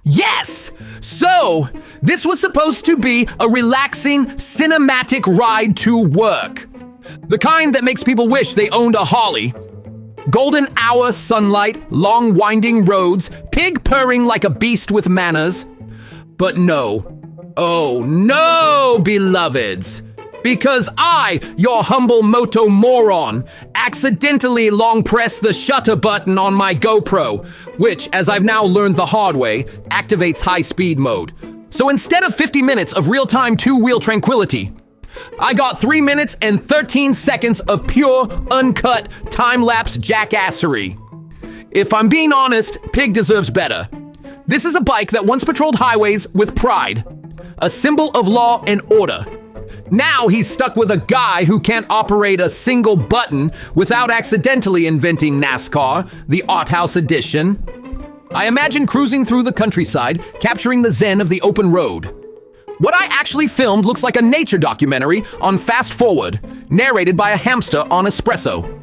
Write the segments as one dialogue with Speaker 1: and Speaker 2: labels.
Speaker 1: Yes! So, this was supposed to be a relaxing, cinematic ride to work. The kind that makes people wish they owned a Harley. Golden hour sunlight, long winding roads, pig purring like a beast with manners. But no. Oh no, beloveds. Because I, your humble moto moron, accidentally long pressed the shutter button on my GoPro, which, as I've now learned the hard way, activates high-speed mode. So instead of 50 minutes of real-time two-wheel tranquility, I got 3 minutes and 13 seconds of pure, uncut, time-lapse jackassery. If I'm being honest, Pig deserves better. This is a bike that once patrolled highways with pride, a symbol of law and order. Now he's stuck with a guy who can't operate a single button without accidentally inventing NASCAR, the Art House edition. I imagine cruising through the countryside, capturing the zen of the open road. What I actually filmed looks like a nature documentary on fast forward, narrated by a hamster on espresso.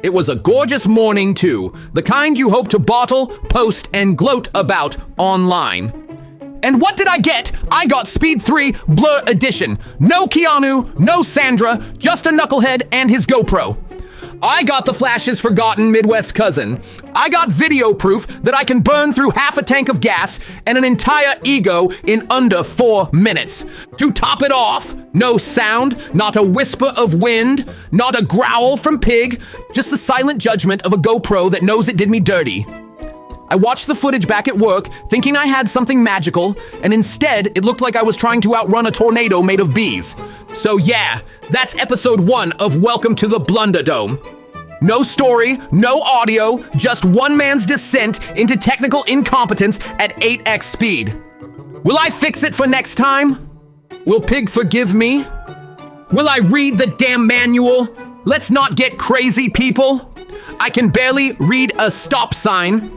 Speaker 1: It was a gorgeous morning too, the kind you hope to bottle, post, and gloat about online. And what did I get? I got Speed 3 Blur Edition. No Keanu, no Sandra, just a knucklehead and his GoPro. I got the Flash's forgotten Midwest cousin. I got video proof that I can burn through half a tank of gas and an entire ego in under 4 minutes. To top it off, no sound, not a whisper of wind, not a growl from Pig, just the silent judgment of a GoPro that knows it did me dirty. I watched the footage back at work, thinking I had something magical, and instead it looked like I was trying to outrun a tornado made of bees. So yeah, that's episode 1 of Welcome to the Blunderdome. No story, no audio, just one man's descent into technical incompetence at 8x speed. Will I fix it for next time? Will Pig forgive me? Will I read the damn manual? Let's not get crazy, people. I can barely read a stop sign.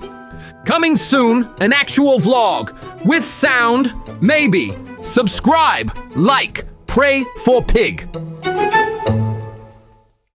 Speaker 1: Coming soon, an actual vlog. With sound, maybe. Subscribe, like, pray for Pig.